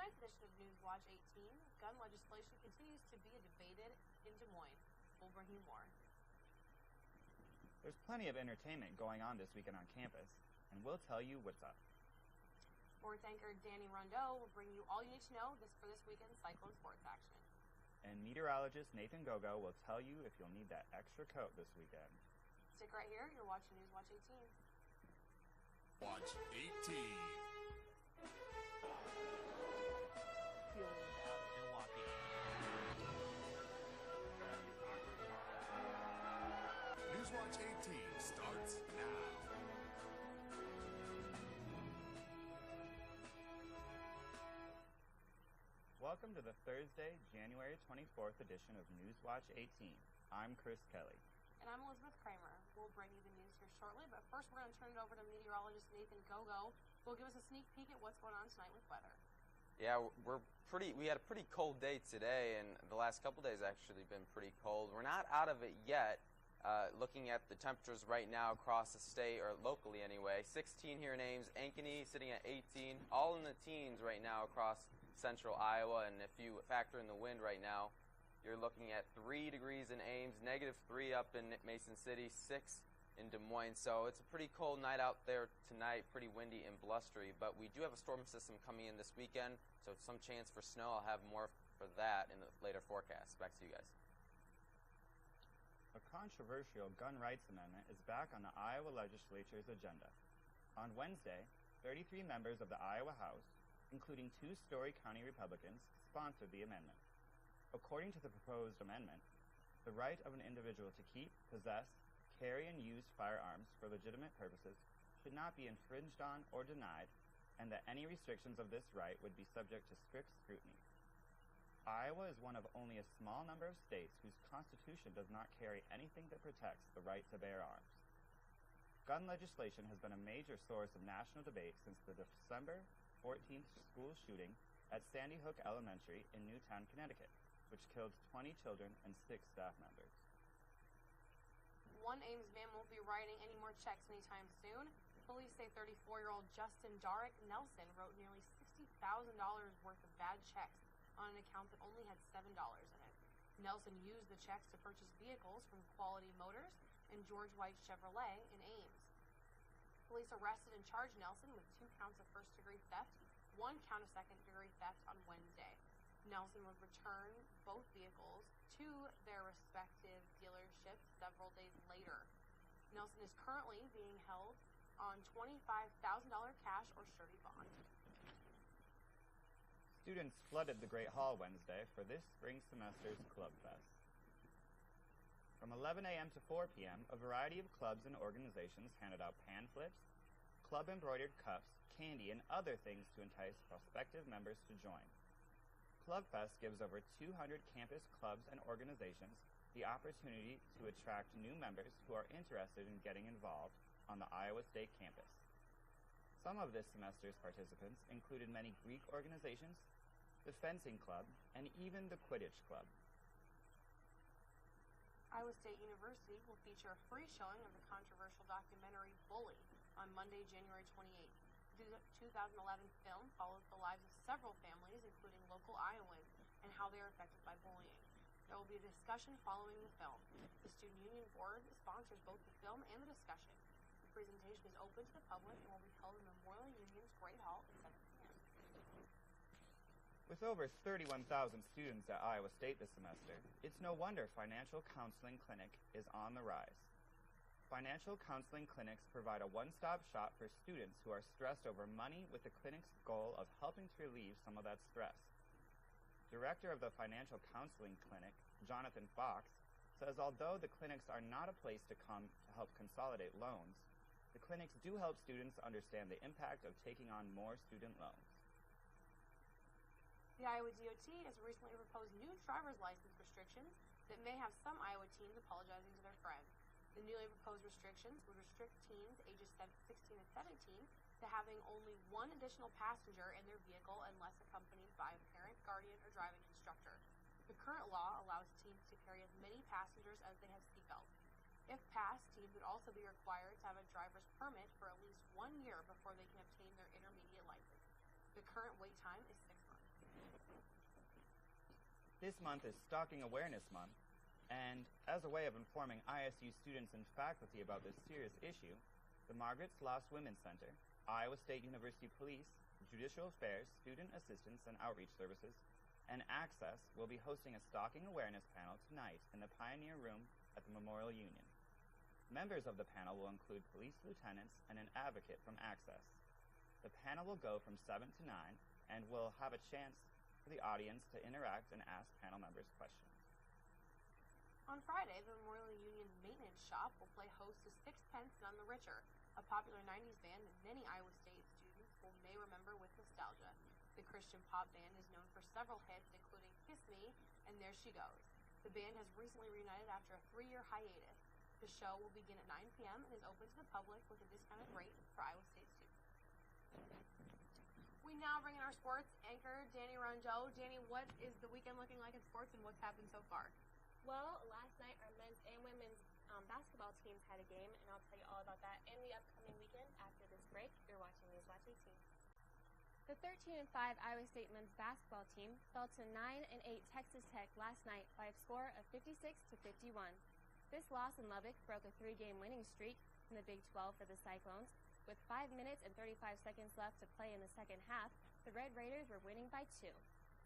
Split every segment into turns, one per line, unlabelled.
tonight's edition of Newswatch 18, gun legislation continues to be debated in Des Moines. We'll bring you more.
There's plenty of entertainment going on this weekend on campus, and we'll tell you what's up.
Sports anchor Danny Rondeau will bring you all you need to know for this weekend's cyclone sports action.
And meteorologist Nathan Gogo will tell you if you'll need that extra coat this weekend.
Stick right here, you're watching Newswatch 18.
Watch 18.
Milwaukee.
Newswatch 18 starts now.
Welcome to the Thursday, January 24th edition of Newswatch 18. I'm Chris Kelly.
And I'm Elizabeth Kramer. We'll bring you the news here shortly, but first we're going to turn it over to meteorologist Nathan Gogo, who will give us a sneak peek at what's going on tonight with weather.
Yeah, we had a pretty cold day today, and the last couple days actually been pretty cold. We're not out of it yet. Looking at the temperatures right now across the state, or locally anyway, 16 here in Ames, Ankeny sitting at 18, all in the teens right now across central Iowa, and if you factor in the wind right now, you're looking at 3 degrees in Ames, -3 up in Mason City, 6 in Des Moines. So it's a pretty cold night out there tonight, pretty windy and blustery, but we do have a storm system coming in this weekend, so some chance for snow. I'll have more for that in the later forecast. Back to you guys.
A controversial gun rights amendment is back on the Iowa legislature's agenda. On Wednesday, 33 members of the Iowa House, including 2 Story County Republicans, sponsored the amendment. According to the proposed amendment, the right of an individual to keep, possess, carry, and use firearms for legitimate purposes should not be infringed on or denied, and that any restrictions of this right would be subject to strict scrutiny. Iowa is one of only a small number of states whose constitution does not carry anything that protects the right to bear arms. Gun legislation has been a major source of national debate since the December 14th school shooting at Sandy Hook Elementary in Newtown, Connecticut, which killed 20 children and 6 staff members.
One Ames man won't be writing any more checks anytime soon. Police say 34-year-old Justin Darrick Nelson wrote nearly $60,000 worth of bad checks on an account that only had $7 in it. Nelson used the checks to purchase vehicles from Quality Motors and George White Chevrolet in Ames. Police arrested and charged Nelson with 2 counts of first-degree theft, 1 count of second-degree theft on Wednesday. Nelson would return both vehicles to their respective dealerships several days later. Nelson is currently being held on $25,000 cash or surety bond.
Students flooded the Great Hall Wednesday for this spring semester's Club Fest. From 11 a.m. to 4 p.m., a variety of clubs and organizations handed out pamphlets, club-embroidered cups, candy, and other things to entice prospective members to join. Club Fest gives over 200 campus clubs and organizations the opportunity to attract new members who are interested in getting involved on the Iowa State campus. Some of this semester's participants included many Greek organizations, the Fencing Club, and even the Quidditch Club.
Iowa State University will feature a free showing of the controversial documentary Bully on Monday, January 28th. The 2011 film follows the lives of several families, including local Iowans, and how they are affected by bullying. There will be a discussion following the film. The Student Union Board sponsors both the film and the discussion. The presentation is open to the public and will be held in Memorial Union's Great Hall at 7 p.m.
With over 31,000 students at Iowa State this semester, it's no wonder Financial Counseling Clinic is on the rise. Financial counseling clinics provide a one-stop shop for students who are stressed over money, with the clinic's goal of helping to relieve some of that stress. Director of the Financial Counseling Clinic, Jonathan Fox, says although the clinics are not a place to come to help consolidate loans, the clinics do help students understand the impact of taking on more student loans.
The Iowa DOT has recently proposed new driver's license restrictions that may have some Iowa teens apologizing to their friends. The newly proposed restrictions would restrict teens ages 16 and 17 to having only 1 additional passenger in their vehicle unless accompanied by a parent, guardian, or driving instructor. The current law allows teens to carry as many passengers as they have seatbelts. If passed, teens would also be required to have a driver's permit for at least 1 year before they can obtain their intermediate license. The current wait time is 6 months.
This month is Stalking Awareness Month, and as a way of informing ISU students and faculty about this serious issue, the Margaret Sloss Women's Center, Iowa State University Police, Judicial Affairs, Student Assistance and Outreach Services, and Access will be hosting a Stalking Awareness panel tonight in the Pioneer Room at the Memorial Union. Members of the panel will include police lieutenants and an advocate from Access. The panel will go from 7 to 9 and will have a chance for the audience to interact and ask panel members questions.
On Friday, the Memorial Union Maintenance Shop will play host to Sixpence None the Richer, a popular 90s band that many Iowa State students may remember with nostalgia. The Christian pop band is known for several hits, including Kiss Me and There She Goes. The band has recently reunited after a 3-year hiatus. The show will begin at 9 p.m. and is open to the public with a discounted rate for Iowa State students. We now bring in our sports anchor, Danny Ronjo. Danny, what is the weekend looking like in sports and what's happened so far?
Well, last night our men's and women's basketball teams had a game, and I'll tell you all about that in the upcoming weekend after this break. You're watching Newswatch 18. The 13-5 Iowa State men's basketball team fell to 9-8 Texas Tech last night by a score of 56-51. This loss in Lubbock broke a 3-game winning streak in the Big 12 for the Cyclones. With 5 minutes and 35 seconds left to play in the second half, the Red Raiders were winning by 2.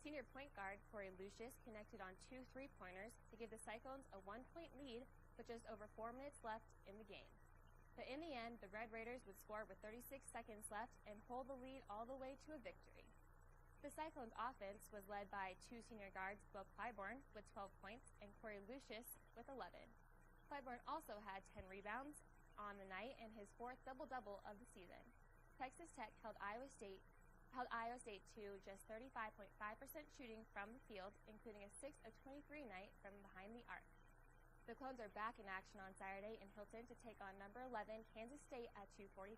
Senior point guard Corey Lucius connected on 2 3-pointers to give the Cyclones a 1-point lead with just over 4 minutes left in the game. But in the end, the Red Raiders would score with 36 seconds left and hold the lead all the way to a victory. The Cyclones' offense was led by 2 senior guards, Will Clybourne with 12 points and Corey Lucius with 11. Clybourne also had 10 rebounds on the night and his 4th double-double of the season. Texas Tech held Iowa State to just 35.5% shooting from the field, including a 6 of 23 night from behind the arc. The Clones are back in action on Saturday in Hilton to take on number 11 Kansas State at 2:45.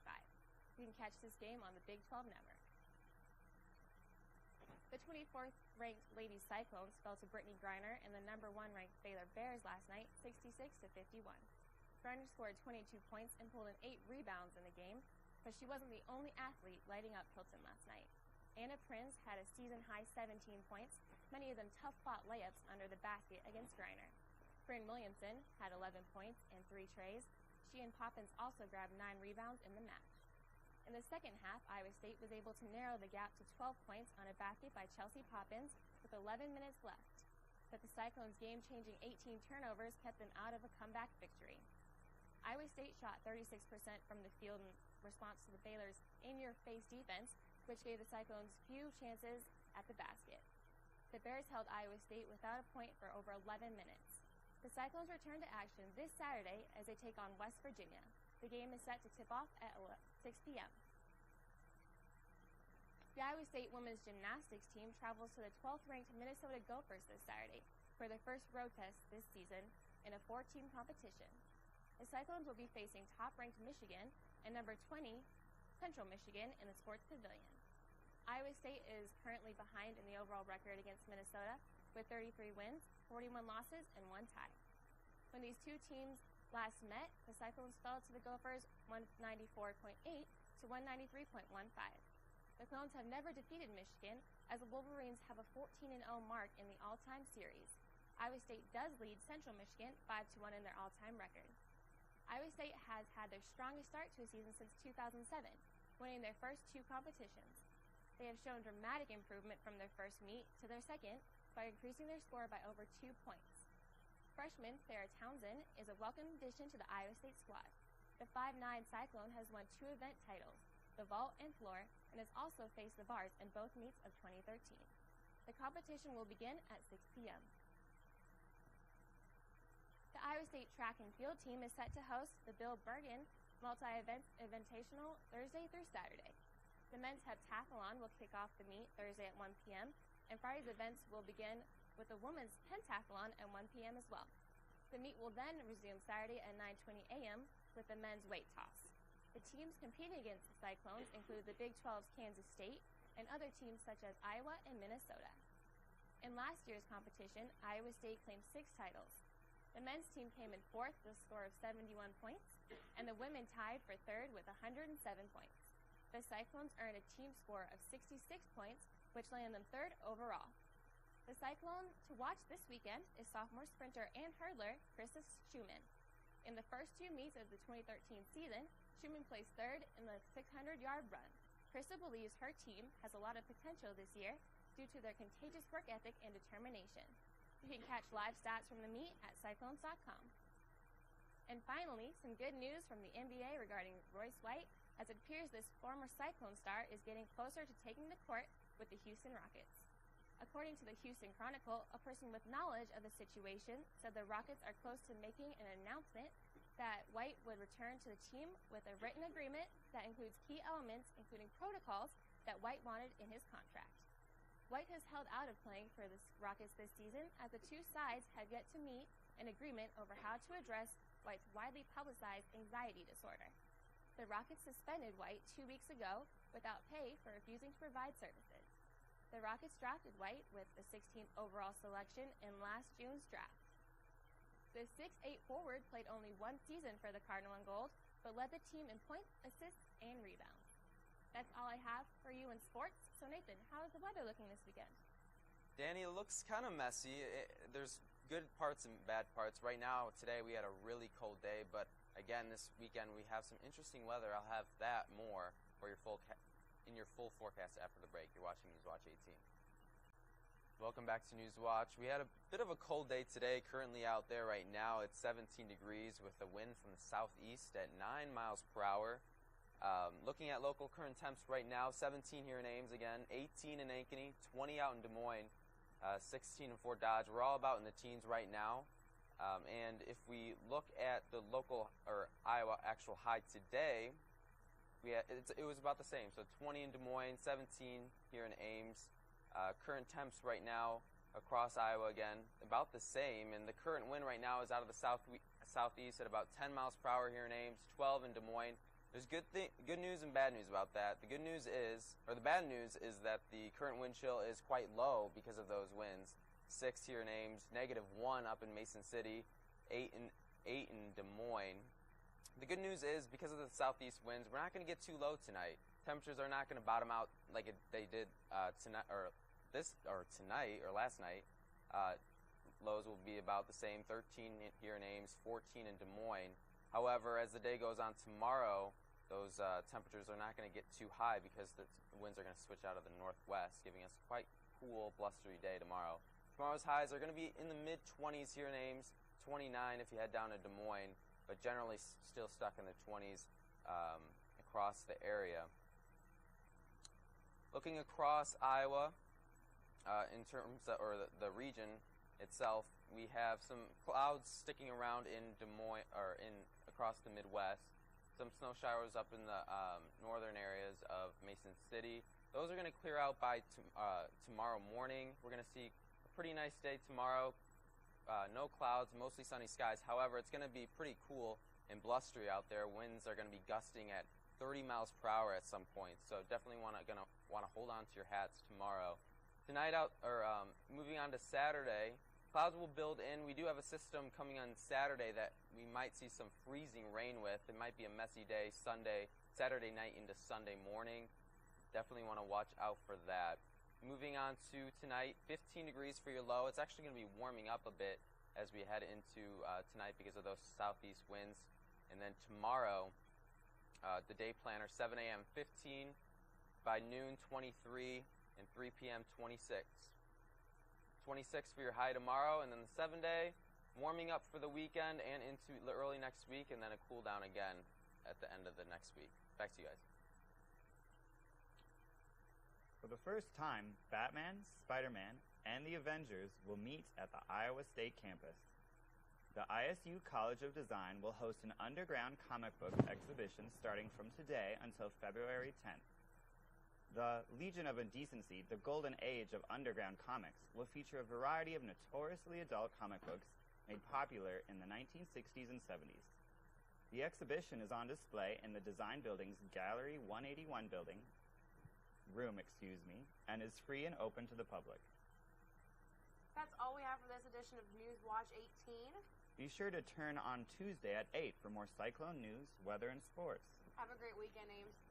You can catch this game on the Big 12 Network. The 24th-ranked Lady Cyclones fell to Brittany Griner and the number 1-ranked Baylor Bears last night, 66-51. Griner scored 22 points and pulled in 8 rebounds in the game, but she wasn't the only athlete lighting up Hilton last night. Anna Prinz had a season-high 17 points, many of them tough-fought layups under the basket against Griner. Bryn Williamson had 11 points and 3 trays. She and Poppins also grabbed 9 rebounds in the match. In the second half, Iowa State was able to narrow the gap to 12 points on a basket by Chelsea Poppins with 11 minutes left. But the Cyclones' game-changing 18 turnovers kept them out of a comeback victory. Iowa State shot 36% from the field in response to the Baylor's in-your-face defense, which gave the Cyclones few chances at the basket. The Bears held Iowa State without a point for over 11 minutes. The Cyclones return to action this Saturday as they take on West Virginia. The game is set to tip off at 6 p.m. The Iowa State women's gymnastics team travels to the 12th-ranked Minnesota Gophers this Saturday for their first road test this season in a 4-team competition. The Cyclones will be facing top-ranked Michigan and number 20 Central Michigan in the Sports Pavilion. Iowa State is currently behind in the overall record against Minnesota with 33 wins, 41 losses, and 1 tie. When these two teams last met, the Cyclones fell to the Gophers 194.8 to 193.15. The Clones have never defeated Michigan, as the Wolverines have a 14-0 mark in the all-time series. Iowa State does lead Central Michigan 5-1 in their all-time record. Iowa State has had their strongest start to a season since 2007, winning their first 2 competitions. They have shown dramatic improvement from their first meet to their second by increasing their score by over 2 points. Freshman Sarah Townsend is a welcome addition to the Iowa State squad. The 5'9" Cyclone has won 2 event titles, the vault and floor, and has also faced the bars in both meets of 2013. The competition will begin at 6 p.m. The Iowa State track and field team is set to host the Bill Bergen Multi-Invitational Thursday through Saturday. The men's heptathlon will kick off the meet Thursday at 1 p.m., and Friday's events will begin with the women's pentathlon at 1 p.m. as well. The meet will then resume Saturday at 9:20 a.m. with the men's weight toss. The teams competing against the Cyclones include the Big 12's Kansas State and other teams such as Iowa and Minnesota. In last year's competition, Iowa State claimed 6 titles. The men's team came in 4th with a score of 71 points, and the women tied for 3rd with 107 points. The Cyclones earned a team score of 66 points, which landed them 3rd overall. The Cyclone to watch this weekend is sophomore sprinter and hurdler Krista Schumann. In the first two meets of the 2013 season, Schumann placed third in the 600-yard run. Krista believes her team has a lot of potential this year due to their contagious work ethic and determination. You can catch live stats from the meet at cyclones.com. And finally, some good news from the NBA regarding Royce White, as it appears this former Cyclone star is getting closer to taking the court with the Houston Rockets. According to the Houston Chronicle, a person with knowledge of the situation said the Rockets are close to making an announcement that White would return to the team with a written agreement that includes key elements, including protocols that White wanted in his contract. White has held out of playing for the Rockets this season, as the two sides had yet to meet an agreement over how to address White's widely publicized anxiety disorder. The Rockets suspended White 2 weeks ago without pay for refusing to provide services. The Rockets drafted White with the 16th overall selection in last June's draft. The 6'8" forward played only one season for the Cardinal and Gold, but led the team in points, assists, and rebounds. That's all I have for you in sports. So Nathan, how is the weather looking this weekend?
Danny, it looks kind of messy. There's good parts and bad parts. Right now, today, we had a really cold day, but again, this weekend we have some interesting weather. I'll have that more for your in your full forecast after the break. You're watching Newswatch 18. Welcome back to Newswatch. We had a bit of a cold day today. Currently out there right now, it's 17 degrees with a wind from the southeast at 9 miles per hour. Looking at local current temps right now, 17 here in Ames again, 18 in Ankeny, 20 out in Des Moines, 16 in Fort Dodge. We're all about in the teens right now. And if we look at the local or Iowa actual high today, it was about the same. So 20 in Des Moines, 17 here in Ames. Current temps right now across Iowa again, about the same. And the current wind right now is out of the southeast at about 10 miles per hour here in Ames, 12 in Des Moines. There's good news and bad news about that. The bad news is that the current wind chill is quite low because of those winds. 6 here in Ames, -1 up in Mason City, 8 in Des Moines. The good news is because of the southeast winds, we're not going to get too low tonight. Temperatures are not going to bottom out like they did tonight or last night. Lows will be about the same, 13 here in Ames, 14 in Des Moines. However, as the day goes on tomorrow, those temperatures are not going to get too high because the winds are going to switch out of the northwest, giving us a quite cool, blustery day tomorrow. Tomorrow's highs are going to be in the mid-20s here in Ames, 29 if you head down to Des Moines, but generally still stuck in the 20s across the area. Looking across Iowa, in terms of, the region itself, we have some clouds sticking around in Des Moines or across the Midwest. Some snow showers up in the northern areas of Mason City. Those are going to clear out by tomorrow morning. We're going to see a pretty nice day tomorrow. No clouds, mostly sunny skies. However, it's going to be pretty cool and blustery out there. Winds are going to be gusting at 30 miles per hour at some point. So definitely want to hold on to your hats tomorrow. Tonight moving on to Saturday, clouds will build in. We do have a system coming on Saturday that we might see some freezing rain with. It might be a messy day Saturday night into Sunday morning. Definitely want to watch out for that. Moving on to tonight, 15 degrees for your low. It's actually going to be warming up a bit as we head into tonight because of those southeast winds. And then tomorrow, the day planner, 7 a.m. 15, by noon 23, and 3 p.m. 26. 26 for your high tomorrow, and then the 7-day, warming up for the weekend and into the early next week, and then a cool down again at the end of the next week. Back to you guys.
For the first time, Batman, Spider-Man, and the Avengers will meet at the Iowa State campus. The ISU College of Design will host an underground comic book exhibition starting from today until February 10th. The Legion of Indecency, the golden age of underground comics, will feature a variety of notoriously adult comic books made popular in the 1960s and 70s. The exhibition is on display in the Design Building's Gallery 181 room, and is free and open to the public.
That's all we have for this edition of Newswatch 18.
Be sure to turn on Tuesday at 8 for more cyclone news, weather, and sports.
Have a great weekend, Ames.